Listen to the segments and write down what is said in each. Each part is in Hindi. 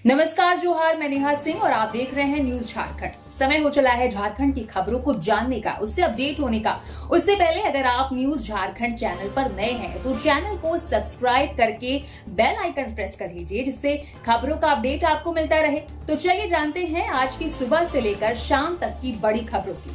नमस्कार, जोहार। मैं नेहा सिंह और आप देख रहे हैं न्यूज झारखंड। समय हो चला है झारखंड की खबरों को जानने का, उससे अपडेट होने का। उससे पहले अगर आप न्यूज झारखंड चैनल पर नए हैं तो चैनल को सब्सक्राइब करके बेल आइकन प्रेस कर लीजिए, जिससे खबरों का अपडेट आपको मिलता रहे। तो चलिए जानते हैं आज की सुबह से लेकर शाम तक की बड़ी खबरों की।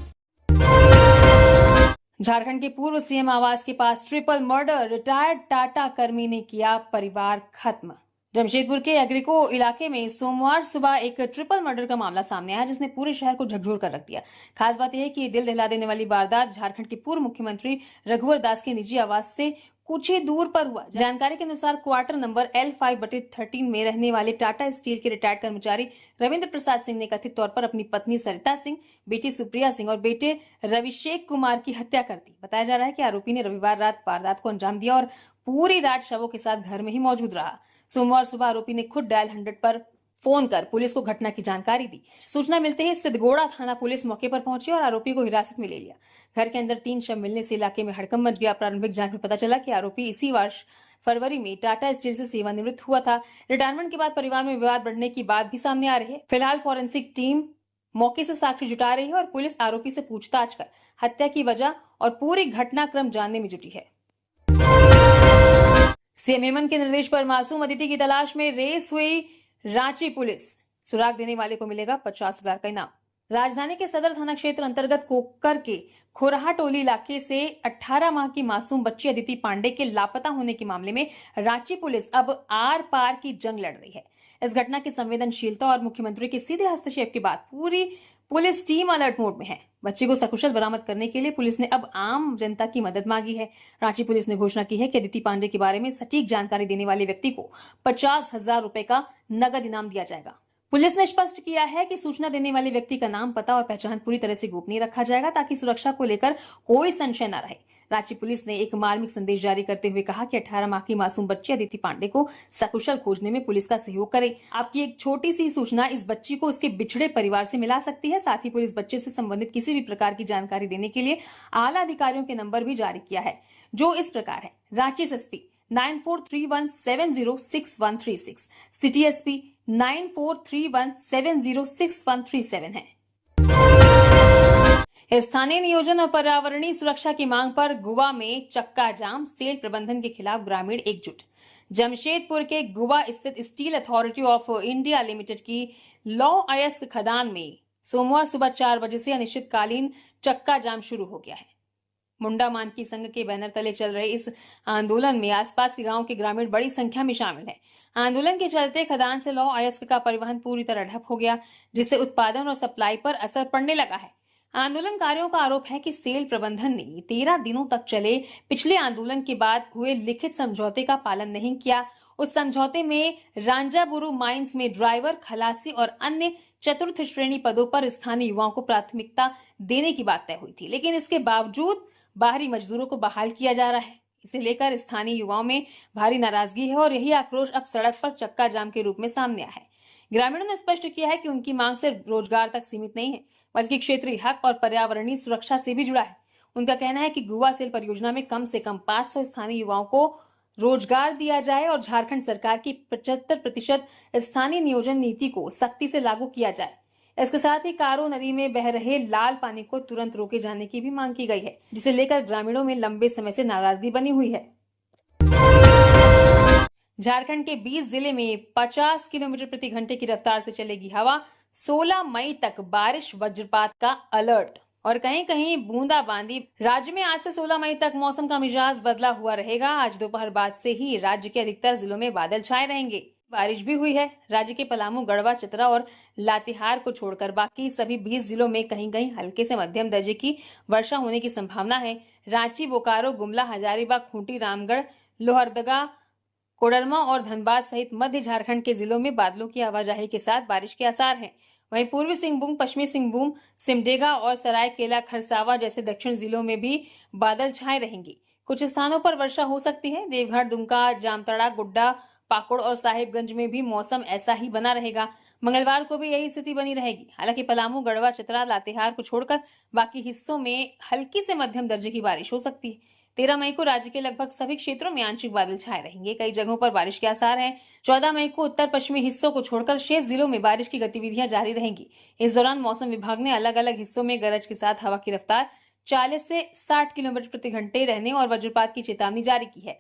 झारखंड के पूर्व सीएम आवास के पास ट्रिपल मर्डर, रिटायर्ड टाटा कर्मी ने किया परिवार खत्म। जमशेदपुर के अग्रिको इलाके में सोमवार सुबह एक ट्रिपल मर्डर का मामला सामने आया, जिसने पूरे शहर को झकझोर कर रख दिया। खास बात यह है कि दिल दहला देने वाली वारदात झारखंड के पूर्व मुख्यमंत्री रघुवर दास के निजी आवास से कुछ ही दूर पर हुआ। जानकारी के अनुसार क्वार्टर नंबर L5/13 में रहने वाले टाटा स्टील के रिटायर्ड कर्मचारी रविंद्र प्रसाद सिंह ने कथित तौर पर अपनी पत्नी सरिता सिंह, बेटी सुप्रिया सिंह और बेटे रविशेख कुमार की हत्या कर दी। बताया जा रहा है कि आरोपी ने रविवार रात वारदात को अंजाम दिया और पूरी रात शवों के साथ घर में ही मौजूद रहा। सोमवार सुबह आरोपी ने खुद डायल 100 पर फोन कर पुलिस को घटना की जानकारी दी। सूचना मिलते ही सिद्धगोड़ा थाना पुलिस मौके पर पहुंची और आरोपी को हिरासत में ले लिया। घर के अंदर 3 शव मिलने से इलाके में हड़कंप मच गया। प्रारंभिक जांच में पता चला कि आरोपी इसी वर्ष फरवरी में टाटा स्टील से सेवानिवृत्त हुआ था। रिटायरमेंट के बाद परिवार में विवाद बढ़ने की बात भी सामने आ रही है। फिलहाल फॉरेंसिक टीम मौके से साक्ष्य जुटा रही है और पुलिस आरोपी से पूछताछ कर हत्या की वजह और पूरी घटनाक्रम जानने में जुटी है। सीएम हेमंत के निर्देश पर मासूम अदिति की तलाश में रेस हुई रांची पुलिस। सुराग देने वाले को मिलेगा 50,000 का इनाम। राजधानी के सदर थाना क्षेत्र अंतर्गत कोकर के खोरहा टोली इलाके से 18 माह की मासूम बच्ची अदिति पांडे के लापता होने के मामले में रांची पुलिस अब आर पार की जंग लड़ रही है। इस घटना की संवेदनशीलता और मुख्यमंत्री के सीधे हस्तक्षेप के बाद पूरी पुलिस टीम अलर्ट मोड में है। बच्चे को सकुशल बरामद करने के लिए पुलिस ने अब आम जनता की मदद मांगी है। रांची पुलिस ने घोषणा की है कि अदिति पांडे के बारे में सटीक जानकारी देने वाले व्यक्ति को 50,000 रुपए का नगद इनाम दिया जाएगा। पुलिस ने स्पष्ट किया है कि सूचना देने वाले व्यक्ति का नाम, पता और पहचान पूरी तरह से गोपनीय रखा जाएगा, ताकि सुरक्षा को लेकर कोई संशय न रहे। रांची पुलिस ने एक मार्मिक संदेश जारी करते हुए कहा कि 18 माह की मासूम बच्ची अदिति पांडे को सकुशल खोजने में पुलिस का सहयोग करे। आपकी एक छोटी सी सूचना इस बच्ची को उसके बिछड़े परिवार से मिला सकती है। साथ ही पुलिस बच्चे से संबंधित किसी भी प्रकार की जानकारी देने के लिए आला अधिकारियों के नंबर भी जारी किया है, जो इस प्रकार है। रांची एसपी 9431706136, सिटी एसपी 9431706137 है। स्थानीय नियोजन और पर्यावरणीय सुरक्षा की मांग पर गुवा में चक्का जाम, सेल प्रबंधन के खिलाफ ग्रामीण एकजुट। जमशेदपुर के गुवा स्थित steel authority of India limited की लौ अयस्क खदान में सोमवार सुबह 4 बजे से अनिश्चितकालीन चक्का जाम शुरू हो गया है। मुंडा मानकी संघ के बैनर तले चल रहे इस आंदोलन में आसपास के गांव के ग्रामीण बड़ी संख्या में शामिल हैं। आंदोलन के चलते खदान से लौ अयस्क का परिवहन पूरी तरह ठप हो गया, जिससे उत्पादन और सप्लाई पर असर पड़ने लगा है। आंदोलनकारियों का आरोप है कि सेल प्रबंधन ने 13 दिनों तक चले पिछले आंदोलन के बाद हुए लिखित समझौते का पालन नहीं किया। उस समझौते में रांजाबुरु माइंस में ड्राइवर, खलासी और अन्य चतुर्थ श्रेणी पदों पर स्थानीय युवाओं को प्राथमिकता देने की बात तय हुई थी, लेकिन इसके बावजूद बाहरी मजदूरों को बहाल किया जा रहा है। इसे लेकर स्थानीय युवाओं में भारी नाराजगी है और यही आक्रोश अब सड़क पर चक्का जाम के रूप में सामने आया है। ग्रामीणों ने स्पष्ट किया है कि उनकी मांग सिर्फ रोजगार तक सीमित नहीं है, बल्कि क्षेत्रीय हक और पर्यावरणीय सुरक्षा से भी जुड़ा है। उनका कहना है कि गुवा सेल परियोजना में कम से कम 500 स्थानीय युवाओं को रोजगार दिया जाए और झारखंड सरकार की 75% स्थानीय नियोजन नीति को सख्ती से लागू किया जाए। इसके साथ ही कारो नदी में बह रहे लाल पानी को तुरंत रोके जाने की भी मांग की गई है, जिसे लेकर ग्रामीणों में लंबे समय से नाराजगी बनी हुई है। झारखंड के 20 जिले में 50 किलोमीटर प्रति घंटे की रफ्तार से चलेगी हवा। 16 मई तक बारिश, वज्रपात का अलर्ट और कहीं कहीं बूंदाबांदी। राज्य में आज से 16 मई तक मौसम का मिजाज बदला हुआ रहेगा। आज दोपहर बाद से ही राज्य के अधिकतर जिलों में बादल छाए रहेंगे। बारिश भी हुई है। राज्य के पलामू, गढ़वा, चतरा और लातेहार को छोड़कर बाकी सभी 20 जिलों में कहीं कहीं हल्के से मध्यम दर्जे की वर्षा होने की संभावना है। रांची, बोकारो, गुमला, हजारीबाग, खूंटी, रामगढ़, लोहरदगा, कोडरमा और धनबाद सहित मध्य झारखंड के जिलों में बादलों की आवाजाही के साथ बारिश के आसार हैं। वहीं पूर्वी सिंहभूम, पश्चिमी सिंहभूम, सिमडेगा और सरायकेला खरसावा जैसे दक्षिण जिलों में भी बादल छाए रहेंगे। कुछ स्थानों पर वर्षा हो सकती है। देवघर, दुमका, जामताड़ा, गोड्डा, पाकुड़ और साहिबगंज में भी मौसम ऐसा ही बना रहेगा। मंगलवार को भी यही स्थिति बनी रहेगी। हालांकि पलामू, गढ़वा, चतरा, लातेहार को छोड़कर बाकी हिस्सों में हल्की से मध्यम दर्जे की बारिश हो सकती है। 13 मई को राज्य के लगभग सभी क्षेत्रों में आंशिक बादल छाए रहेंगे। कई जगहों पर बारिश के आसार हैं। 14 मई को उत्तर पश्चिमी हिस्सों को छोड़कर शेष जिलों में बारिश की गतिविधियां जारी रहेंगी। इस दौरान मौसम विभाग ने अलग अलग हिस्सों में गरज के साथ हवा की रफ्तार 40 से 60 किलोमीटर प्रति घंटे रहने और वज्रपात की चेतावनी जारी की है।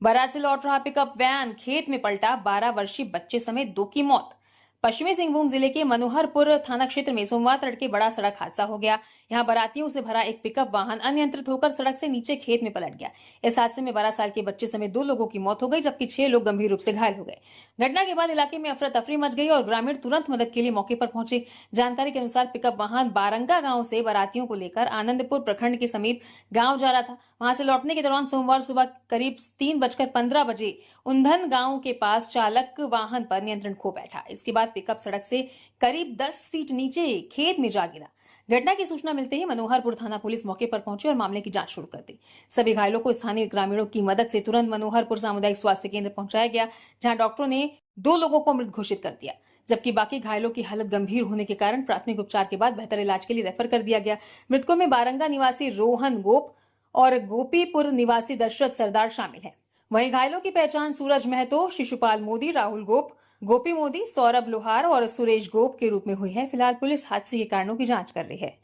बारात से लौट रहा पिकअप वैन खेत में पलटा, 12 वर्षीय बच्चे समेत 2 की मौत। पश्चिमी सिंहभूम जिले के मनोहरपुर थाना क्षेत्र में सोमवार तड़के बड़ा सड़क हादसा हो गया। यहां बारातियों से भरा एक पिकअप वाहन अनियंत्रित होकर सड़क से नीचे खेत में पलट गया। इस हादसे में 12 साल के बच्चे समेत 2 लोगों की मौत हो गई, जबकि 6 लोग गंभीर रूप से घायल हो गए। घटना के बाद इलाके में अफरा तफरी मच गई और ग्रामीण तुरंत मदद के लिए मौके पर पहुंचे। जानकारी के अनुसार पिकअप वाहन बारंगा गांव से बारातियों को लेकर आनंदपुर प्रखंड के समीप गांव जा रहा था। वहां से लौटने के दौरान सोमवार सुबह करीब 3:15 बजे उंधन गांव के पास चालक वाहन पर नियंत्रण खो बैठा। इसके बाद पिकअप सड़क से करीब 10 फीट नीचे खेत में जा गिरा। घटना की सूचना मिलते ही मनोहरपुर थाना पुलिस मौके पर पहुंची और मामले की जांच शुरू कर दी। सभी घायलों को स्थानीय ग्रामीणों की मदद से तुरंत मनोहरपुर सामुदायिक स्वास्थ्य केंद्र पहुंचाया गया, जहां डॉक्टरों ने 2 लोगों को मृत घोषित कर दिया, जबकि बाकी घायलों की हालत गंभीर होने के कारण प्राथमिक उपचार के बाद बेहतर इलाज के लिए रेफर कर दिया गया। मृतकों में बारंगा निवासी रोहन गोप और गोपीपुर निवासी दशरथ सरदार शामिल हैं। वहीं घायलों की पहचान सूरज महतो, शिशुपाल मोदी, राहुल गोप, गोपी मोदी, सौरभ लोहार और सुरेश गोप के रूप में हुई है। फिलहाल पुलिस हादसे के कारणों की जांच कर रही है।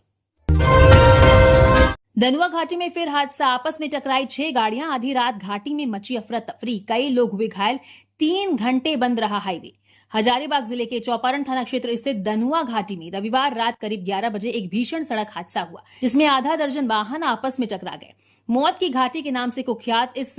दनुआ घाटी में फिर हादसा, आपस में टकराई 6 गाड़ियां। आधी रात घाटी में मची अफरा तफरी, कई लोग हुए घायल। 3 घंटे बंद रहा हाईवे। हजारीबाग जिले के चौपारण थाना क्षेत्र स्थित दनुआ घाटी में रविवार रात करीब 11 बजे एक भीषण सड़क हादसा हुआ, जिसमें आधा दर्जन वाहन आपस में टकरा गए। मौत की घाटी के नाम से कुख्यात इस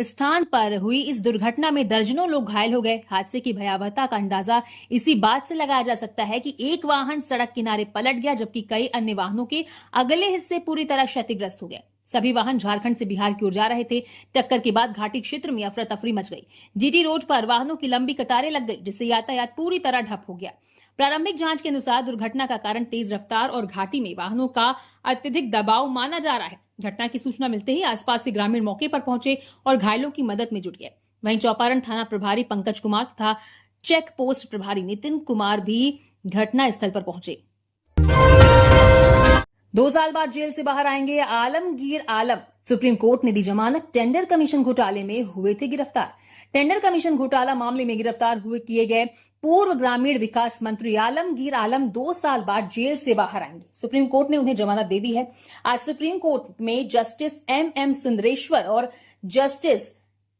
स्थान पर हुई इस दुर्घटना में दर्जनों लोग घायल हो गए। हादसे की भयावहता का अंदाजा इसी बात से लगाया जा सकता है कि एक वाहन सड़क किनारे पलट गया, जबकि कई अन्य वाहनों के अगले हिस्से पूरी तरह क्षतिग्रस्त हो गए। सभी वाहन झारखंड से बिहार की ओर जा रहे थे। टक्कर के बाद घाटी क्षेत्र में अफरा तफरी मच गई। जीटी रोड पर वाहनों की लंबी कतारें लग गई, जिससे यातायात पूरी तरह ठप हो गया। प्रारंभिक जांच के अनुसार दुर्घटना का कारण तेज रफ्तार और घाटी में वाहनों का अत्यधिक दबाव माना जा रहा है। घटना की सूचना मिलते ही आसपास के ग्रामीण मौके पर पहुंचे और घायलों की मदद में जुट गए। वहीं चौपारण थाना प्रभारी पंकज कुमार तथा चेक पोस्ट प्रभारी नितिन कुमार भी घटना स्थल पर पहुंचे। 2 साल बाद जेल से बाहर आएंगे आलमगीर आलम, सुप्रीम कोर्ट ने दी जमानत। टेंडर कमीशन घोटाले में हुए थे गिरफ्तार। टेंडर कमीशन घोटाला मामले में गिरफ्तार किए गए पूर्व ग्रामीण विकास मंत्री आलमगीर आलम 2 साल बाद जेल से बाहर आएंगे। सुप्रीम कोर्ट ने उन्हें जमानत दे दी है। आज सुप्रीम कोर्ट में जस्टिस एम सुंदरेश्वर और जस्टिस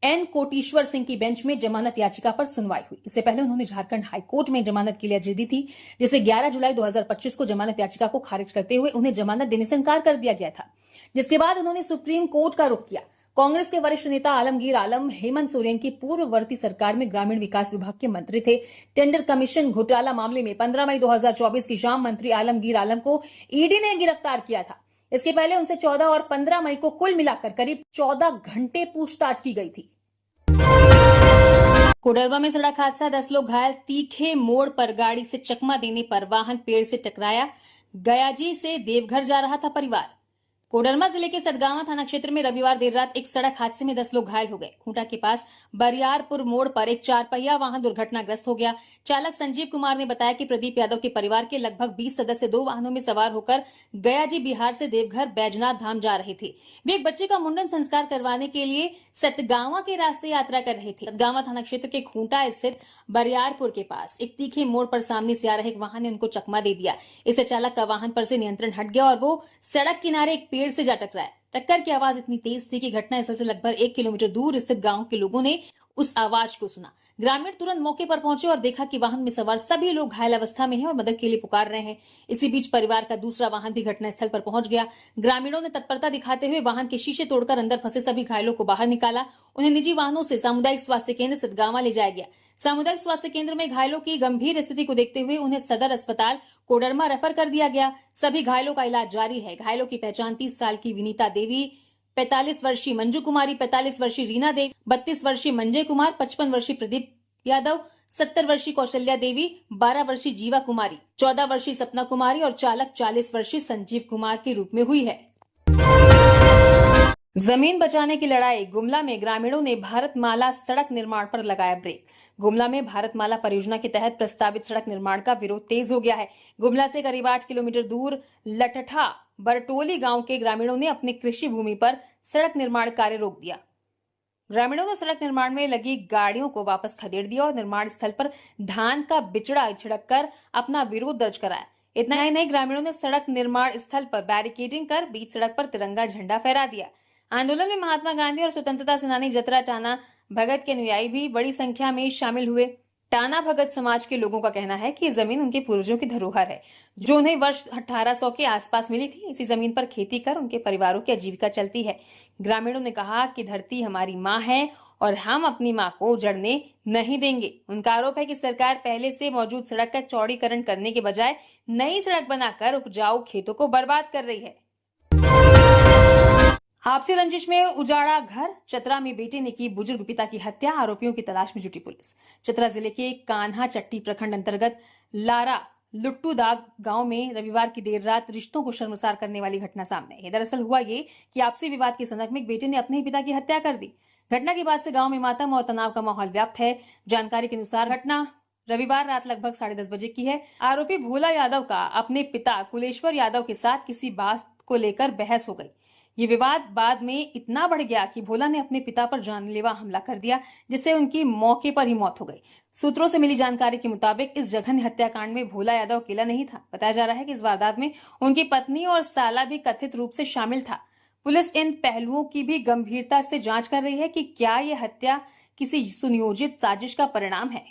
एन कोटेश्वर सिंह की बेंच में जमानत याचिका पर सुनवाई हुई। इससे पहले उन्होंने झारखंड हाईकोर्ट में जमानत के लिए अर्जी दी थी, जिसे 11 जुलाई 2025 को जमानत याचिका को खारिज करते हुए उन्हें जमानत देने से इंकार कर दिया गया था, जिसके बाद उन्होंने सुप्रीम कोर्ट का रुख किया। कांग्रेस के वरिष्ठ नेता आलमगीर आलम हेमंत सोरेन की पूर्ववर्ती सरकार में ग्रामीण विकास विभाग के मंत्री थे। टेंडर कमीशन घोटाला मामले में 15 मई 2024 की शाम मंत्री आलमगीर आलम को ईडी ने गिरफ्तार किया था। इसके पहले उनसे 14 और 15 मई को कुल मिलाकर करीब 14 घंटे पूछताछ की गई थी। कोडरमा में सड़क हादसा, 10 लोग घायल। तीखे मोड़ पर गाड़ी से चकमा देने पर वाहन पेड़ से टकराया। गयाजी से देवघर जा रहा था परिवार। कोडरमा जिले के सतगावा थाना क्षेत्र में रविवार देर रात एक सड़क हादसे में 10 लोग घायल हो गए। खूंटा के पास बरियारपुर मोड़ पर एक 4 पहिया वाहन दुर्घटनाग्रस्त हो गया। चालक संजीव कुमार ने बताया कि प्रदीप यादव के परिवार के लगभग 20 सदस्य 2 वाहनों में सवार होकर गयाजी बिहार से देवघर बैजनाथ धाम जा रहे थे। वे एक बच्चे का मुंडन संस्कार करवाने के लिए सतगावा के रास्ते यात्रा कर रहे थे। सतगावा थाना क्षेत्र के खूंटा स्थित बरियारपुर के पास एक तीखे मोड़ पर सामने से आ रहे एक वाहन ने उनको चकमा दे दिया। इससे चालक का वाहन पर से नियंत्रण हट गया और वो सड़क किनारे एक पेड़ से जा टकराया। टक्कर की आवाज इतनी तेज थी कि घटनास्थल से लगभग 1 किलोमीटर दूर स्थित गांव के लोगों ने उस आवाज को सुना। ग्रामीण तुरंत मौके पर पहुंचे और देखा कि वाहन में सवार सभी लोग घायल अवस्था में हैं और मदद के लिए पुकार रहे हैं। इसी बीच परिवार का दूसरा वाहन भी घटनास्थल पर पहुंच गया। ग्रामीणों ने तत्परता दिखाते हुए वाहन के शीशे तोड़कर अंदर फंसे सभी घायलों को बाहर निकाला। उन्हें निजी वाहनों से सामुदायिक स्वास्थ्य केंद्र सतगावा ले जाया गया। सामुदायिक स्वास्थ्य केंद्र में घायलों की गंभीर स्थिति को देखते हुए उन्हें सदर अस्पताल कोडरमा रेफर कर दिया गया। सभी घायलों का इलाज जारी है। घायलों की पहचान 30 साल की विनीता देवी, 45 वर्षीय मंजू कुमारी, 45 वर्षीय रीना देवी, 32 वर्षीय मंजय कुमार, 55 वर्षीय प्रदीप यादव, 70 वर्षीय कौशल्या देवी, 12 वर्षीय जीवा कुमारी, 14 वर्षीय सपना कुमारी और चालक 40 वर्षीय संजीव कुमार के रूप में हुई है। जमीन बचाने की लड़ाई, गुमला में ग्रामीणों ने भारतमाला सड़क निर्माण पर लगाया ब्रेक। गुमला में भारतमाला परियोजना के तहत प्रस्तावित सड़क निर्माण का विरोध तेज हो गया है। गुमला से करीब 8 किलोमीटर दूर लटठा बरटोली गांव के ग्रामीणों ने अपनी कृषि भूमि पर सड़क निर्माण कार्य रोक दिया। ग्रामीणों ने सड़क निर्माण में लगी गाड़ियों को वापस खदेड़ दिया और निर्माण स्थल पर धान का बिचड़ा छिड़क कर अपना विरोध दर्ज कराया। इतना ही नहीं, ग्रामीणों ने सड़क निर्माण स्थल पर बैरिकेडिंग कर बीच सड़क पर तिरंगा झंडा फहरा दिया। आंदोलन में महात्मा गांधी और स्वतंत्रता सेनानी जतरा टाना भगत के अनुयायी भी बड़ी संख्या में शामिल हुए। टाना भगत समाज के लोगों का कहना है कि ये जमीन उनके पूर्वजों की धरोहर है, जो उन्हें वर्ष 1800 के आसपास मिली थी। इसी जमीन पर खेती कर उनके परिवारों की आजीविका चलती है। ग्रामीणों ने कहा कि धरती हमारी माँ है और हम अपनी माँ को उजड़ने नहीं देंगे। उनका आरोप है कि सरकार पहले से मौजूद सड़क का चौड़ीकरण करने के बजाय नई सड़क बनाकर उपजाऊ खेतों को बर्बाद कर रही है। आपसी रंजिश में उजाड़ा घर, चतरा में बेटे ने की बुजुर्ग पिता की हत्या, आरोपियों की तलाश में जुटी पुलिस। चतरा जिले के कान्हा चट्टी प्रखंड अंतर्गत लारा लुट्टू दाग गांव में रविवार की देर रात रिश्तों को शर्मसार करने वाली घटना सामने आई। दरअसल हुआ ये कि आपसी विवाद के सनक में एक बेटे ने अपने ही पिता की हत्या कर दी। घटना के बाद से गांव में मातम और तनाव का माहौल व्याप्त है। जानकारी के अनुसार घटना रविवार रात लगभग 10:30 बजे की है। आरोपी भोला यादव का अपने पिता कुलेश्वर यादव के साथ किसी बात को लेकर बहस हो गई। ये विवाद बाद में इतना बढ़ गया कि भोला ने अपने पिता पर जानलेवा हमला कर दिया, जिससे उनकी मौके पर ही मौत हो गई। सूत्रों से मिली जानकारी के मुताबिक इस जघन्य हत्याकांड में भोला यादव अकेला नहीं था। बताया जा रहा है कि इस वारदात में उनकी पत्नी और साला भी कथित रूप से शामिल था। पुलिस इन पहलुओं की भी गंभीरता से जांच कर रही है कि क्या यह हत्या किसी सुनियोजित साजिश का परिणाम है।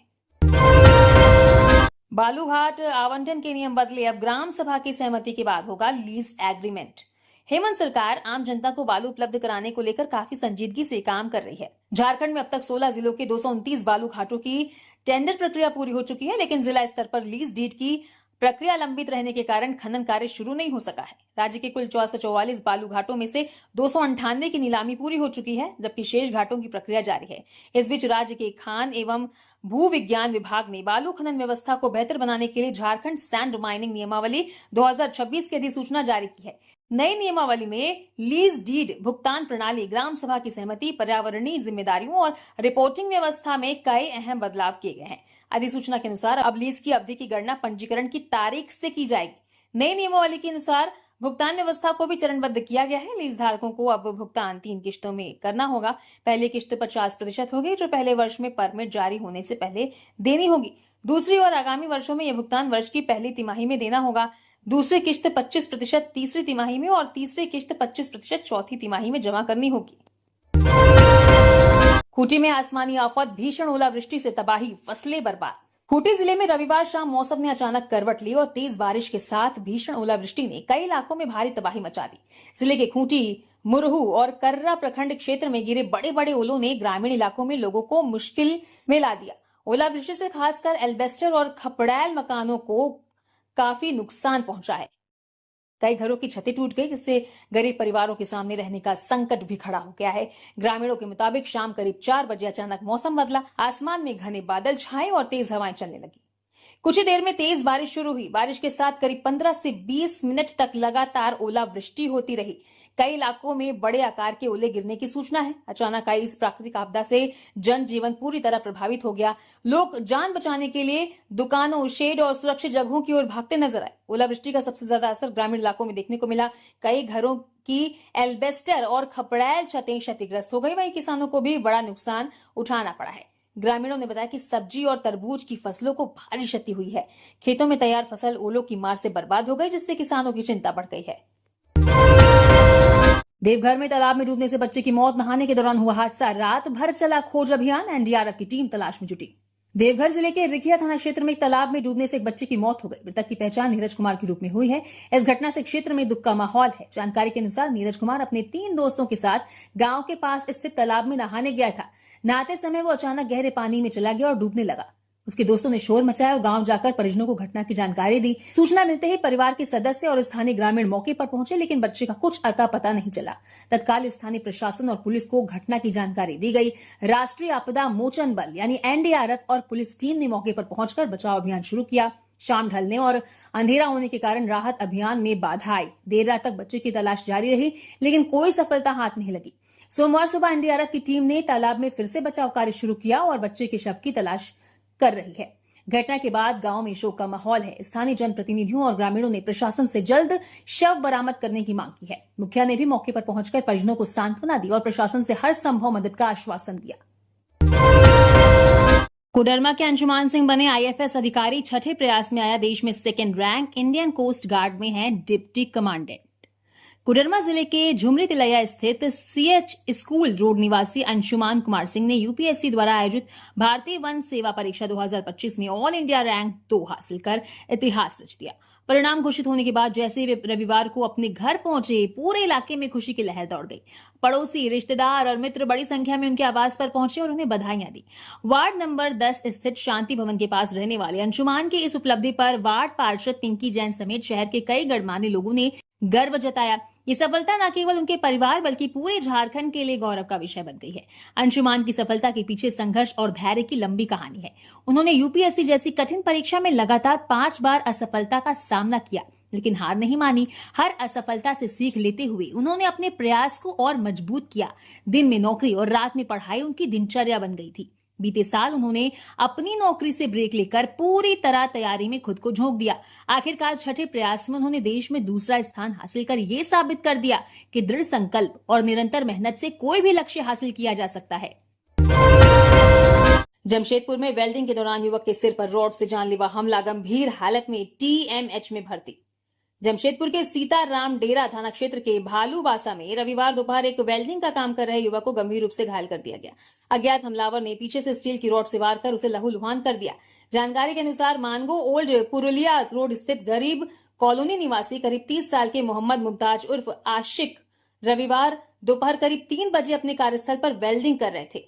बालूघाट आवंटन के नियम बदले, अब ग्राम सभा की सहमति के बाद होगा लीज एग्रीमेंट। हेमंत सरकार आम जनता को बालू उपलब्ध कराने को लेकर काफी संजीदगी से काम कर रही है। झारखंड में अब तक 16 जिलों के 229 बालू घाटों की टेंडर प्रक्रिया पूरी हो चुकी है, लेकिन जिला स्तर पर लीज डीड की प्रक्रिया लंबित रहने के कारण खनन कार्य शुरू नहीं हो सका है। राज्य के कुल 444 बालू घाटों में से 298 की नीलामी पूरी हो चुकी है, जबकि शेष घाटों की प्रक्रिया जारी है। इस बीच राज्य के खान एवं भू विज्ञान विभाग ने बालू खनन व्यवस्था को बेहतर बनाने के लिए झारखंड सैंड माइनिंग नियमावली 2026 की अधिसूचना जारी की है। नई नियमावली में लीज डीड, भुगतान प्रणाली, ग्राम सभा की सहमति, पर्यावरणीय जिम्मेदारियों और रिपोर्टिंग व्यवस्था में कई अहम बदलाव किए गए हैं। अधिसूचना के अनुसार अब लीज की अवधि की गणना पंजीकरण की तारीख से की जाएगी। नई नियमावली के अनुसार भुगतान व्यवस्था को भी चरणबद्ध किया गया है। लीज धारकों को अब भुगतान 3 किश्तों में करना होगा। पहली किश्त 50% होगी, जो पहले वर्ष में परमिट जारी होने से पहले देनी होगी। दूसरी और आगामी वर्षों में यह भुगतान वर्ष की पहली तिमाही में देना होगा। दूसरी किश्त 25% तीसरी तिमाही में और तीसरी किश्त 25% चौथी तिमाही में जमा करनी होगी। खूंटी में आसमानी आफत, भीषण ओलावृष्टि से तबाही, फसलें बर्बाद। खूंटी जिले में रविवार शाम मौसम ने अचानक करवट ली और तेज बारिश के साथ भीषण ओलावृष्टि ने कई इलाकों में भारी तबाही मचा दी। जिले के खूंटी, मुरहू और कर्रा प्रखंड क्षेत्र में गिरे बड़े बड़े ओलों ने ग्रामीण इलाकों में लोगों को मुश्किल में ला दिया। ओलावृष्टि से खासकर एल्बेस्टर और खपड़ैल मकानों को काफी नुकसान पहुंचा है। कई घरों की छतें टूट गई, जिससे गरीब परिवारों के सामने रहने का संकट भी खड़ा हो गया है। ग्रामीणों के मुताबिक शाम करीब 4 बजे अचानक मौसम बदला, आसमान में घने बादल छाए और तेज हवाएं चलने लगी। कुछ ही देर में तेज बारिश शुरू हुई। बारिश के साथ करीब 15 से 20 मिनट तक लगातार ओलावृष्टि होती रही। कई इलाकों में बड़े आकार के ओले गिरने की सूचना है। अचानक आई इस प्राकृतिक आपदा से जनजीवन पूरी तरह प्रभावित हो गया। लोग जान बचाने के लिए दुकानों, शेड और सुरक्षित जगहों की ओर भागते नजर आए। ओलावृष्टि का सबसे ज्यादा असर ग्रामीण इलाकों में देखने को मिला। कई घरों की एल्बेस्टर और खपड़ैल छतें क्षतिग्रस्त हो गई। वहीं किसानों को भी बड़ा नुकसान उठाना पड़ा है। ग्रामीणों ने बताया कि सब्जी और तरबूज की फसलों को भारी क्षति हुई है। खेतों में तैयार फसल ओलों की मार से बर्बाद हो गई, जिससे किसानों की चिंता बढ़ गई है। देवघर में तालाब में डूबने से बच्चे की मौत, नहाने के दौरान हुआ हादसा, रात भर चला खोज अभियान, एनडीआरएफ की टीम तलाश में जुटी। देवघर जिले के रिखिया थाना क्षेत्र में एक तालाब में डूबने से एक बच्चे की मौत हो गई। मृतक की पहचान नीरज कुमार के रूप में हुई है। इस घटना से क्षेत्र में दुख का माहौल है। जानकारी के अनुसार नीरज कुमार अपने 3 दोस्तों के साथ गांव के पास स्थित तालाब में नहाने गया था। नहाते समय वो अचानक गहरे पानी में चला गया और डूबने लगा। उसके दोस्तों ने शोर मचाया और गांव जाकर परिजनों को घटना की जानकारी दी। सूचना मिलते ही परिवार के सदस्य और स्थानीय ग्रामीण मौके पर पहुंचे, लेकिन बच्चे का कुछ अता पता नहीं चला। तत्काल स्थानीय प्रशासन और पुलिस को घटना की जानकारी दी गई। राष्ट्रीय आपदा मोचन बल यानी एनडीआरएफ और पुलिस टीम ने मौके पर पहुंचकर बचाव अभियान शुरू किया। शाम ढलने और अंधेरा होने के कारण राहत अभियान में बाधा आई। देर रात तक बच्चे की तलाश जारी रही, लेकिन कोई सफलता हाथ नहीं लगी। सोमवार सुबह एनडीआरएफ की टीम ने तालाब में फिर से बचाव कार्य शुरू किया और बच्चे के शव की तलाश कर रही है। घटना के बाद गांव में शोक का माहौल है। स्थानीय जनप्रतिनिधियों और ग्रामीणों ने प्रशासन से जल्द शव बरामद करने की मांग की है। मुखिया ने भी मौके पर पहुंचकर परिजनों को सांत्वना दी और प्रशासन से हर संभव मदद का आश्वासन दिया। कोडरमा के अंशुमान सिंह बने आईएफएस अधिकारी। छठे प्रयास में आया देश में second rank. Indian coast guard में हैं डिप्टी कमांडेंट। कोडरमा जिले के झुमरी तिलैया स्थित सीएच स्कूल रोड निवासी अंशुमान कुमार सिंह ने यूपीएससी द्वारा आयोजित भारतीय वन सेवा परीक्षा 2025 में ऑल इंडिया रैंक 2 हासिल कर इतिहास रच दिया। परिणाम घोषित होने के बाद जैसे ही वे रविवार को अपने घर पहुंचे, पूरे इलाके में खुशी की लहर दौड़ गई। पड़ोसी, रिश्तेदार और मित्र बड़ी संख्या में उनके आवास पर पहुंचे और उन्हें बधाइयां दी। वार्ड नंबर 10 स्थित शांति भवन के पास रहने वाले अंशुमान की इस उपलब्धि पर वार्ड पार्षद पिंकी जैन समेत शहर के कई गणमान्य लोगों ने गर्व जताया। ये सफलता न केवल उनके परिवार बल्कि पूरे झारखंड के लिए गौरव का विषय बन गई है। अंशुमान की सफलता के पीछे संघर्ष और धैर्य की लंबी कहानी है। उन्होंने यूपीएससी जैसी कठिन परीक्षा में लगातार 5 बार असफलता का सामना किया, लेकिन हार नहीं मानी। हर असफलता से सीख लेते हुए उन्होंने अपने प्रयास को और मजबूत किया। दिन में नौकरी और रात में पढ़ाई उनकी दिनचर्या बन गई थी। बीते साल उन्होंने अपनी नौकरी से ब्रेक लेकर पूरी तरह तैयारी में खुद को झोंक दिया। आखिरकार छठे प्रयास में उन्होंने देश में दूसरा स्थान हासिल कर यह साबित कर दिया कि दृढ़ संकल्प और निरंतर मेहनत से कोई भी लक्ष्य हासिल किया जा सकता है। जमशेदपुर में वेल्डिंग के दौरान युवक के सिर पर रॉड से जानलेवा हमला, गंभीर हालत में टीएमएच में भर्ती। जमशेदपुर के सीताराम डेरा थाना क्षेत्र के भालूबासा में रविवार दोपहर एक वेल्डिंग का काम कर रहे युवक को गंभीर रूप से घायल कर दिया गया। अज्ञात हमलावर ने पीछे से स्टील की रॉड से वार कर उसे लहूलुहान कर दिया। जानकारी के अनुसार मानगो ओल्ड पुरुलिया रोड स्थित गरीब कॉलोनी निवासी करीब 30 साल के मोहम्मद मुमताज उर्फ आशिक रविवार दोपहर करीब 3 बजे अपने कार्यस्थल पर वेल्डिंग कर रहे थे।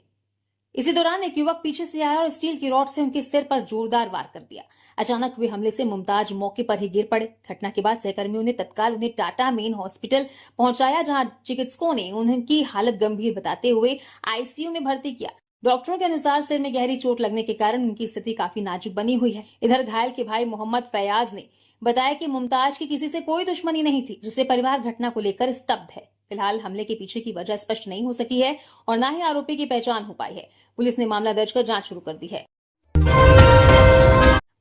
इसी दौरान एक युवक पीछे से आया और स्टील की रॉड से उनके सिर पर जोरदार वार कर दिया। अचानक हुए हमले से मुमताज मौके पर ही गिर पड़े। घटना के बाद सहकर्मियों ने तत्काल उन्हें टाटा मेन हॉस्पिटल पहुंचाया, जहां चिकित्सकों ने उनकी हालत गंभीर बताते हुए आईसीयू में भर्ती किया। डॉक्टरों के अनुसार सिर में गहरी चोट लगने के कारण उनकी स्थिति काफी नाजुक बनी हुई है। इधर घायल के भाई मोहम्मद फैयाज ने बताया कि मुमताज की किसी से कोई दुश्मनी नहीं थी, जिससे परिवार घटना को लेकर स्तब्ध है। फिलहाल हमले के पीछे की वजह स्पष्ट नहीं हो सकी है और न ही आरोपी की पहचान हो पाई है। पुलिस ने मामला दर्ज कर जांच शुरू कर दी है।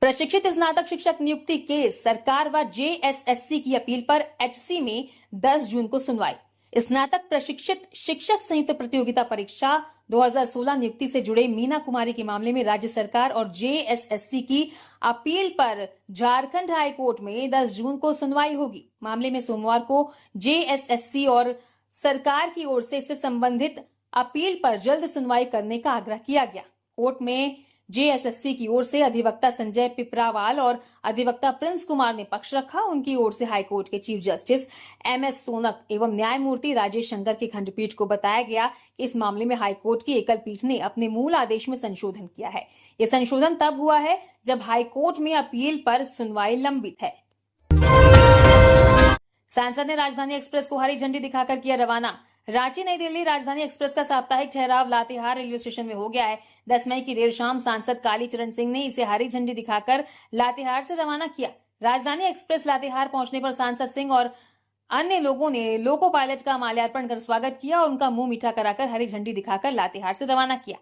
प्रशिक्षित स्नातक शिक्षक नियुक्ति केस, सरकार व जेएसएससी की अपील पर एचसी में 10 जून को सुनवाई। स्नातक प्रशिक्षित शिक्षक संयुक्त प्रतियोगिता परीक्षा 2016 नियुक्ति से जुड़े मीना कुमारी के मामले में राज्य सरकार और जेएसएससी की अपील पर झारखंड हाई कोर्ट में 10 जून को सुनवाई होगी। मामले में सोमवार को जेएसएससी और सरकार की ओर से इससे संबंधित अपील पर जल्द सुनवाई करने का आग्रह किया गया। कोर्ट में जेएसएससी की ओर से अधिवक्ता संजय पिपरावाल और अधिवक्ता प्रिंस कुमार ने पक्ष रखा। उनकी ओर से हाईकोर्ट के चीफ जस्टिस एमएस सोनक एवं न्यायमूर्ति राजेश शंकर की खंडपीठ को बताया गया कि इस मामले में हाईकोर्ट की एकल पीठ ने अपने मूल आदेश में संशोधन किया है। यह संशोधन तब हुआ है जब हाईकोर्ट में अपील पर सुनवाई लंबित है। सांसद ने राजधानी एक्सप्रेस को हरी झंडी दिखाकर किया रवाना। रांची नई दिल्ली राजधानी एक्सप्रेस का साप्ताहिक ठहराव लातेहार रेलवे स्टेशन में हो गया है। 10 मई की देर शाम सांसद कालीचरण सिंह ने इसे हरी झंडी दिखाकर लातेहार से रवाना किया। राजधानी एक्सप्रेस लातेहार पहुंचने पर सांसद सिंह और अन्य लोगों ने लोको पायलट का माल्यार्पण कर स्वागत किया और उनका मुंह मीठा कराकर हरी झंडी दिखाकर लातेहार से रवाना किया।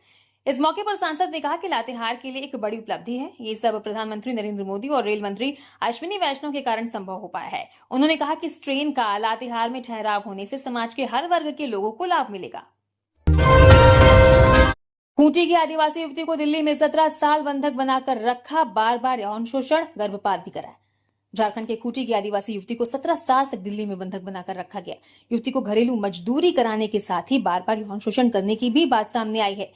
इस मौके पर सांसद ने कहा कि लातेहार के लिए एक बड़ी उपलब्धि है। ये सब प्रधानमंत्री नरेंद्र मोदी और रेल मंत्री अश्विनी वैष्णव के कारण संभव हो पाया है। उन्होंने कहा कि इस ट्रेन का लातेहार में ठहराव होने से समाज के हर वर्ग के लोगों को लाभ मिलेगा। खूंटी की आदिवासी युवती को दिल्ली में 17 साल बंधक बनाकर रखा, बार बार यौन शोषण, गर्भपात भी कराया। झारखंड के खूंटी की आदिवासी युवती को 17 साल तक दिल्ली में बंधक बनाकर रखा गया। युवती को घरेलू मजदूरी कराने के साथ ही बार बार यौन शोषण करने की भी बात सामने आई है।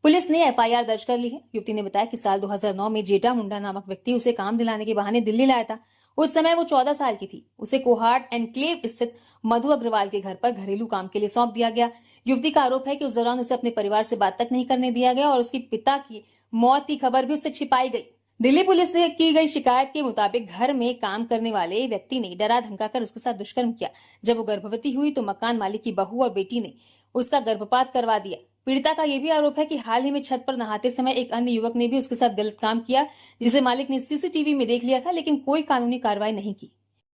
पुलिस ने एफआईआर दर्ज कर ली है। युवती ने बताया कि साल 2009 में जेटा मुंडा नामक व्यक्ति उसे काम दिलाने के बहाने दिल्ली लाया था। उस समय वो 14 साल की थी। उसे कोहाट एनक्लेव स्थित मधु अग्रवाल के घर पर घरेलू काम के लिए सौंप दिया गया। युवती का आरोप है कि उस दौरान उसे अपने परिवार से बात तक नहीं करने दिया गया और उसके पिता की मौत की खबर भी उससे छिपाई गई। दिल्ली पुलिस ने की गई शिकायत के मुताबिक घर में काम करने वाले व्यक्ति ने डरा धमकाकर उसके साथ दुष्कर्म किया। जब वो गर्भवती हुई तो मकान मालिक की बहू और बेटी ने उसका गर्भपात करवा दिया। पीड़िता का यह भी आरोप है कि हाल ही में छत पर नहाते समय एक अन्य युवक ने भी उसके साथ गलत काम किया, जिसे मालिक ने सीसीटीवी में देख लिया था, लेकिन कोई कानूनी कार्रवाई नहीं की।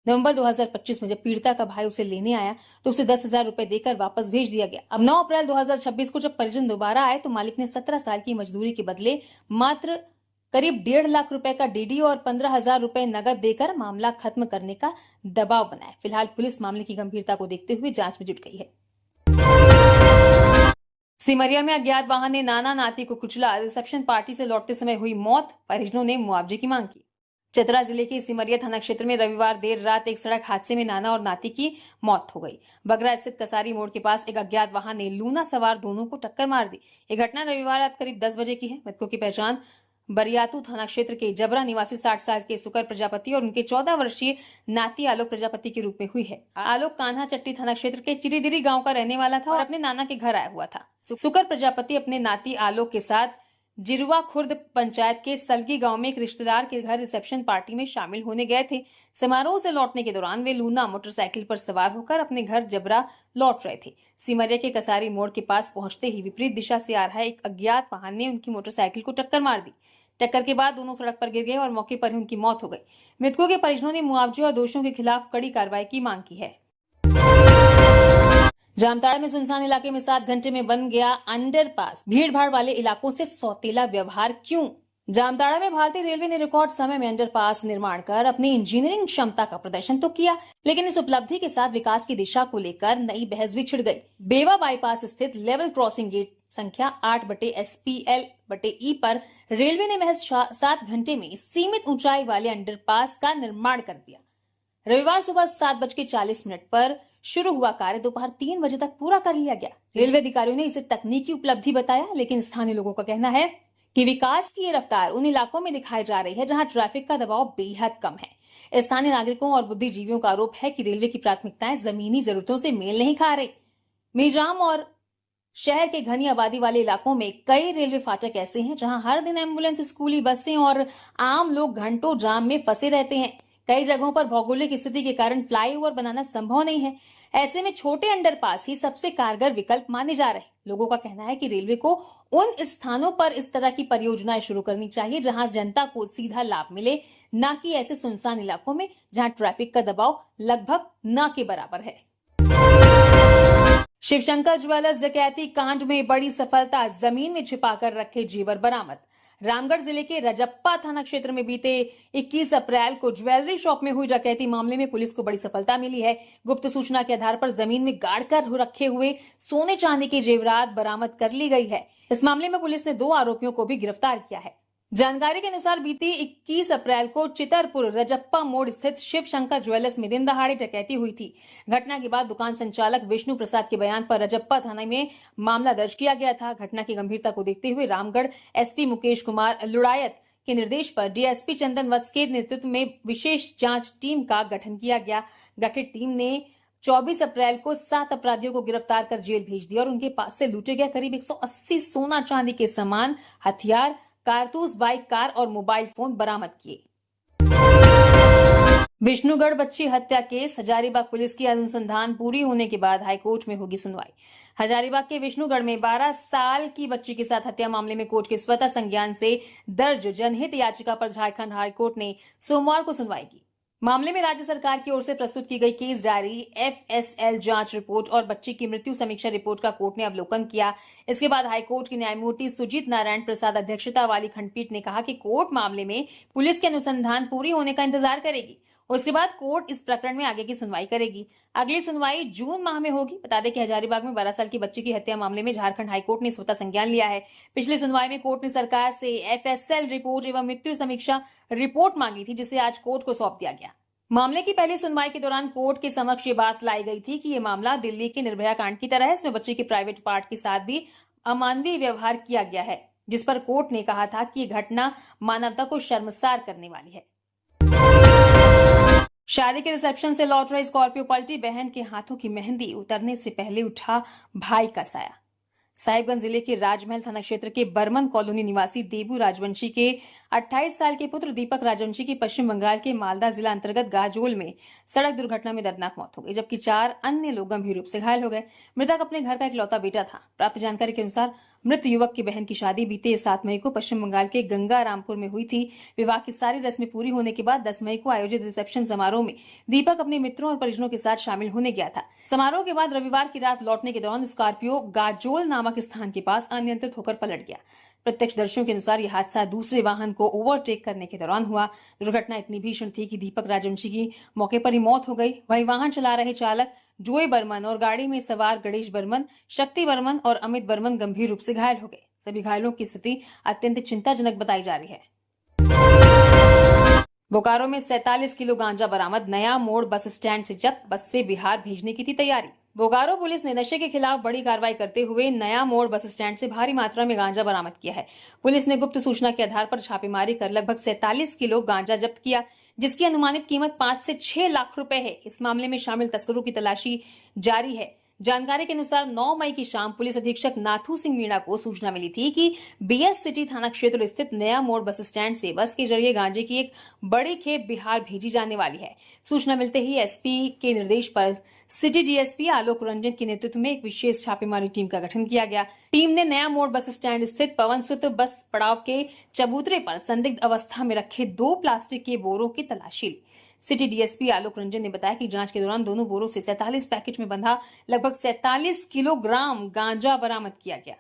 नवंबर 2025 में जब पीड़िता का भाई उसे लेने आया तो उसे 10,000 रुपए देकर वापस भेज दिया गया। अब 9 अप्रैल 2026 को जब परिजन दोबारा आए तो मालिक ने 17 साल की मजदूरी के बदले मात्र करीब 1.5 लाख रुपए का डीडी और 15,000 रुपए नकद देकर मामला खत्म करने का दबाव बनाया। फिलहाल पुलिस मामले की गंभीरता को देखते हुए जांच में जुट गई है। सिमरिया में अज्ञात वाहन ने नाना नाती को कुचला, रिसेप्शन पार्टी से लौटते समय हुई मौत, परिजनों ने मुआवजे की मांग की। चतरा जिले के सिमरिया थाना क्षेत्र में रविवार देर रात एक सड़क हादसे में नाना और नाती की मौत हो गई। बगरा स्थित कसारी मोड़ के पास एक अज्ञात वाहन ने लूना सवार दोनों को टक्कर मार दी। यह घटना रविवार रात करीब 10 बजे की है। मृतकों की पहचान बरियातू थाना क्षेत्र के जबरा निवासी 60 साल के सुकर प्रजापति और उनके 14 वर्षीय नाती आलोक प्रजापति के रूप में हुई है। आलोक कान्हा चट्टी थाना क्षेत्र के चिरीदिरी गांव का रहने वाला था और अपने नाना के घर आया हुआ था। सुकर प्रजापति अपने नाती आलोक के साथ जिरुआ खुर्द पंचायत के सलगी गांव में एक रिश्तेदार के घर रिसेप्शन पार्टी में शामिल होने गए थे। समारोह से लौटने के दौरान वे लूना मोटरसाइकिल पर सवार होकर अपने घर जबरा लौट रहे थे। सिमरिया के कसारी मोड़ के पास पहुंचते ही विपरीत दिशा से आ रहा एक अज्ञात वाहन ने उनकी मोटरसाइकिल को टक्कर मार दी। टक्कर के बाद दोनों सड़क पर गिर गए और मौके पर ही उनकी मौत हो गई। मृतकों के परिजनों ने मुआवजे और दोषियों के खिलाफ कड़ी कार्रवाई की मांग की है। जामताड़ा में सुनसान इलाके में 7 घंटे में बन गया अंडरपास। भीड़भाड़ वाले इलाकों से सौतेला व्यवहार क्यों? जामताड़ा में भारतीय रेलवे ने रिकॉर्ड समय में अंडरपास निर्माण कर अपनी इंजीनियरिंग क्षमता का प्रदर्शन तो किया, लेकिन इस उपलब्धि के साथ विकास की दिशा को लेकर नई बहस भी छिड़ गई। बेवा बाईपास स्थित लेवल क्रॉसिंग गेट संख्या 8/SPL/E पर रेलवे ने महज 7 घंटे में सीमित ऊंचाई वाले अंडरपास का निर्माण कर दिया। रविवार सुबह 7:40 पर शुरू हुआ कार्य दोपहर 3 बजे तक पूरा कर लिया गया। रेलवे अधिकारियों ने इसे तकनीकी उपलब्धि बताया, लेकिन स्थानीय लोगों का कहना है कि विकास की ये रफ्तार उन इलाकों में दिखाई जा रही है जहां ट्रैफिक का दबाव बेहद कम है। स्थानीय नागरिकों और बुद्धिजीवियों का आरोप है कि रेलवे की प्राथमिकताएं जमीनी जरूरतों से मेल नहीं खा रही। मीरजाम और शहर के घनी आबादी वाले इलाकों में कई रेलवे फाटक ऐसे हैं जहां हर दिन एम्बुलेंस, स्कूली बसें और आम लोग घंटों जाम में फंसे रहते हैं। कई जगहों पर भौगोलिक स्थिति के कारण फ्लाईओवर बनाना संभव नहीं है। ऐसे में छोटे अंडरपास ही सबसे कारगर विकल्प माने जा रहे हैं। लोगों का कहना है कि रेलवे को उन स्थानों पर इस तरह की परियोजनाएं शुरू करनी चाहिए जहां जनता को सीधा लाभ मिले, न कि ऐसे सुनसान इलाकों में जहां ट्रैफिक का दबाव लगभग न के बराबर है। शिवशंकर ज्वेलर्स डकैती कांड में बड़ी सफलता, जमीन में छिपाकर रखे जेवर बरामद। रामगढ़ जिले के रजप्पा थाना क्षेत्र में बीते 21 अप्रैल को ज्वेलरी शॉप में हुई डकैती मामले में पुलिस को बड़ी सफलता मिली है। गुप्त सूचना के आधार पर जमीन में गाड़कर रखे हुए सोने चांदी के जेवरात बरामद कर ली गई है। इस मामले में पुलिस ने 2 आरोपियों को भी गिरफ्तार किया है। जानकारी के अनुसार बीती 21 अप्रैल को चितरपुर रजप्पा मोड़ स्थित शिव शंकर ज्वेलर्स में दिन दहाड़े डकैती हुई थी। घटना के बाद दुकान संचालक विष्णु प्रसाद के बयान पर रजप्पा थाने में मामला दर्ज किया गया था। घटना की गंभीरता को देखते हुए रामगढ़ एसपी मुकेश कुमार लुड़ायत के निर्देश पर डीएसपी चंदन वत्स के नेतृत्व में विशेष जांच टीम का गठन किया गया। गठित टीम ने 24 अप्रैल को 7 अपराधियों को गिरफ्तार कर जेल भेज दिया और उनके पास से लूटे गए करीब 180 सोना चांदी के सामान, हथियार, कारतूस, बाइक, कार और मोबाइल फोन बरामद किए। विष्णुगढ़ बच्ची हत्या केस, हजारीबाग पुलिस की अनुसंधान पूरी होने के बाद हाईकोर्ट में होगी सुनवाई। हजारीबाग के विष्णुगढ़ में 12 साल की बच्ची के साथ हत्या मामले में कोर्ट के स्वतः संज्ञान से दर्ज जनहित याचिका पर झारखंड हाईकोर्ट ने सोमवार को सुनवाई की। मामले में राज्य सरकार की ओर से प्रस्तुत की गई केस डायरी, FSL जांच रिपोर्ट और बच्ची की मृत्यु समीक्षा रिपोर्ट का कोर्ट ने अवलोकन किया। इसके बाद हाईकोर्ट के न्यायमूर्ति सुजीत नारायण प्रसाद अध्यक्षता वाली खंडपीठ ने कहा कि कोर्ट मामले में पुलिस के अनुसंधान पूरी होने का इंतजार करेगी। उसके बाद कोर्ट इस प्रकरण में आगे की सुनवाई करेगी। अगली सुनवाई जून माह में होगी। बता दें कि हजारीबाग में 12 साल की बच्ची की हत्या मामले में झारखंड हाईकोर्ट ने स्वतः संज्ञान लिया है। पिछली सुनवाई में कोर्ट ने सरकार से FSL रिपोर्ट एवं मृत्यु समीक्षा रिपोर्ट मांगी थी, जिसे आज कोर्ट को सौंप दिया गया। मामले की पहली सुनवाई के दौरान कोर्ट के समक्ष ये बात लाई गई थी कि ये मामला दिल्ली के निर्भया कांड की तरह है। इसमें बच्चे के प्राइवेट पार्ट के साथ भी अमानवीय व्यवहार किया गया है, जिस पर कोर्ट ने कहा था कि ये घटना मानवता को शर्मसार करने वाली है। शादी के रिसेप्शन से लौट रही स्कॉर्पियो पलटी, बहन के हाथों की मेहंदी उतरने से पहले उठा भाई का साया। साहिबगंज जिले के राजमहल थाना क्षेत्र के बर्मन कॉलोनी निवासी देबू राजवंशी के 28 साल के पुत्र दीपक राजवंशी की पश्चिम बंगाल के मालदा जिला अंतर्गत गाजोल में सड़क दुर्घटना में दर्दनाक मौत हो गई, जबकि 4 अन्य लोग गंभीर रूप से घायल हो गए। मृतक अपने घर का इकलौता बेटा था। प्राप्त जानकारी के अनुसार मृत युवक की बहन की शादी बीते 7 मई को पश्चिम बंगाल के गंगारामपुर में हुई थी। विवाह की सारी रस्में पूरी होने के बाद 10 मई को आयोजित रिसेप्शन समारोह में दीपक अपने मित्रों और परिजनों के साथ शामिल होने गया था। समारोह के बाद रविवार की रात लौटने के दौरान स्कॉर्पियो गाजोल नामक स्थान के पास अनियंत्रित होकर पलट गया। प्रत्यक्षदर्शियों के अनुसार यह हादसा दूसरे वाहन को ओवरटेक करने के दौरान हुआ। दुर्घटना इतनी भीषण थी कि दीपक राजवंशी की मौके पर ही मौत हो गई। वहीं वाहन चला रहे चालक जोए बर्मन और गाड़ी में सवार गणेश बर्मन, शक्ति बर्मन और अमित बर्मन गंभीर रूप से घायल हो गए। सभी घायलों की स्थिति अत्यंत चिंताजनक बताई जा रही है। बोकारो में 47 किलो गांजा बरामद। नया मोड़ बस स्टैंड से जब्त। बस से बिहार भेजने की थी तैयारी। बोकारो पुलिस ने नशे के खिलाफ बड़ी कार्रवाई करते हुए नया मोड़ बस स्टैंड से भारी मात्रा में गांजा बरामद किया है। पुलिस ने गुप्त सूचना के आधार पर छापेमारी कर लगभग 47 किलो गांजा जब्त किया, जिसकी अनुमानित कीमत 5 से 6 लाख रुपए है। इस मामले में शामिल तस्करों की तलाशी जारी है। जानकारी के अनुसार 9 मई की शाम पुलिस अधीक्षक नाथू सिंह मीणा को सूचना मिली थी कि बीएस सिटी थाना क्षेत्र स्थित नया मोड़ बस स्टैंड से बस के जरिए गांजे की एक बड़ी खेप बिहार भेजी जाने वाली है। सूचना मिलते ही एसपी के निर्देश पर सिटी डीएसपी आलोक रंजन के नेतृत्व में एक विशेष छापेमारी टीम का गठन किया गया। टीम ने नया मोड़ बस स्टैंड स्थित पवनसुत बस पड़ाव के चबूतरे पर संदिग्ध अवस्था में रखे 2 प्लास्टिक के बोरों की तलाशी ली। सिटी डीएसपी आलोक रंजन ने बताया कि जांच के दौरान दोनों बोरों से 47 पैकेट में बंधा लगभग 47 किलोग्राम गांजा बरामद किया गया।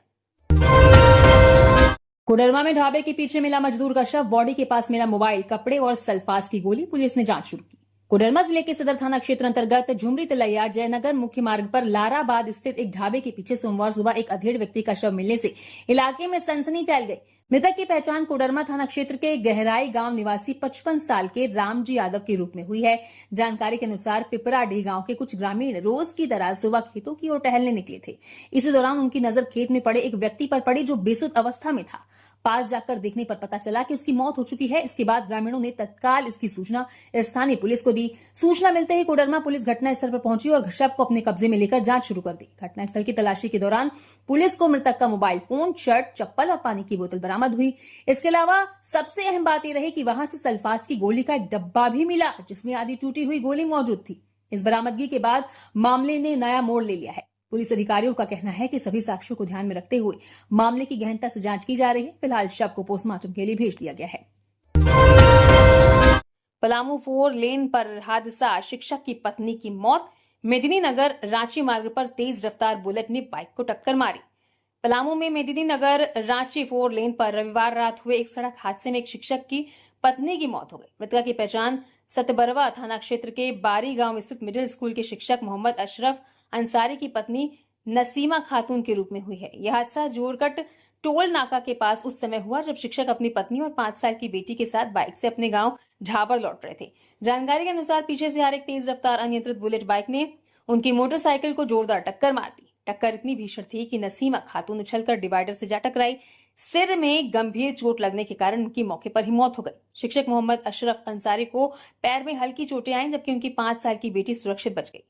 कोडरमा में ढाबे के पीछे मिला मजदूर का शव। बॉडी के पास मिला मोबाइल, कपड़े और सल्फास की गोली। पुलिस ने जांच शुरू की। कोडरमा जिले के सदर थाना क्षेत्र अंतर्गत झुमरी तिलैया जयनगर मुख्य मार्ग पर लाराबाद स्थित एक ढाबे के पीछे सोमवार सुबह एक अधेड़ व्यक्ति का शव मिलने से इलाके में सनसनी फैल गई। मृतक की पहचान कोडरमा थाना क्षेत्र के गहराई गांव निवासी 55 साल के रामजी यादव के रूप में हुई है। जानकारी के अनुसार पिपराडीह गांव के कुछ ग्रामीण रोज की तरह सुबह खेतों की ओर टहलने निकले थे। इसी दौरान उनकी नजर खेत में पड़े एक व्यक्ति पर पड़ी जो बेसुध अवस्था में था। पास जाकर देखने पर पता चला कि उसकी मौत हो चुकी है। इसके बाद ग्रामीणों ने तत्काल इसकी सूचना स्थानीय पुलिस को दी। सूचना मिलते ही कोडरमा पुलिस घटनास्थल पर पहुंची और शव को अपने कब्जे में लेकर जांच शुरू कर दी। घटनास्थल की तलाशी के दौरान पुलिस को मृतक का मोबाइल फोन, शर्ट, चप्पल और पानी की बोतल बरामद हुई। इसके अलावा सबसे अहम बात यह रही कि वहां से सल्फास की गोली का एक डब्बा भी मिला, जिसमें आधी टूटी हुई गोली मौजूद थी। इस बरामदगी के बाद मामले ने नया मोड़ ले लिया है। पुलिस अधिकारियों का कहना है कि सभी साक्ष्यों को ध्यान में रखते हुए मामले की गहनता से जांच की जा रही है। फिलहाल शव को पोस्टमार्टम के लिए भेज दिया गया है। पलामू 4 लेन पर हादसा, शिक्षक की पत्नी की मौत। मेदिनीनगर रांची मार्ग पर तेज रफ्तार बुलेट ने बाइक को टक्कर मारी। पलामू में मेदिनीनगर रांची 4 लेन पर रविवार रात हुए एक सड़क हादसे में एक शिक्षक की पत्नी की मौत हो गई। मृतका की पहचान सतबरवा थाना क्षेत्र के बारी गांव स्थित मिडिल स्कूल के शिक्षक मोहम्मद अशरफ अंसारी की पत्नी नसीमा खातून के रूप में हुई है। यह हादसा जोरकट टोल नाका के पास उस समय हुआ जब शिक्षक अपनी पत्नी और 5 साल की बेटी के साथ बाइक से अपने गांव झाबर लौट रहे थे। जानकारी के अनुसार पीछे से आ रही एक तेज रफ्तार अनियंत्रित बुलेट बाइक ने उनकी मोटरसाइकिल को जोरदार टक्कर मार दी। टक्कर इतनी भीषण थी कि नसीमा खातून उछलकर डिवाइडर से जा टकराई। सिर में गंभीर चोट लगने के कारण उनकी मौके पर ही मौत हो गई। शिक्षक मोहम्मद अशरफ अंसारी को पैर में हल्की चोटें आईं, जबकि उनकी 5 साल की बेटी सुरक्षित बच गई।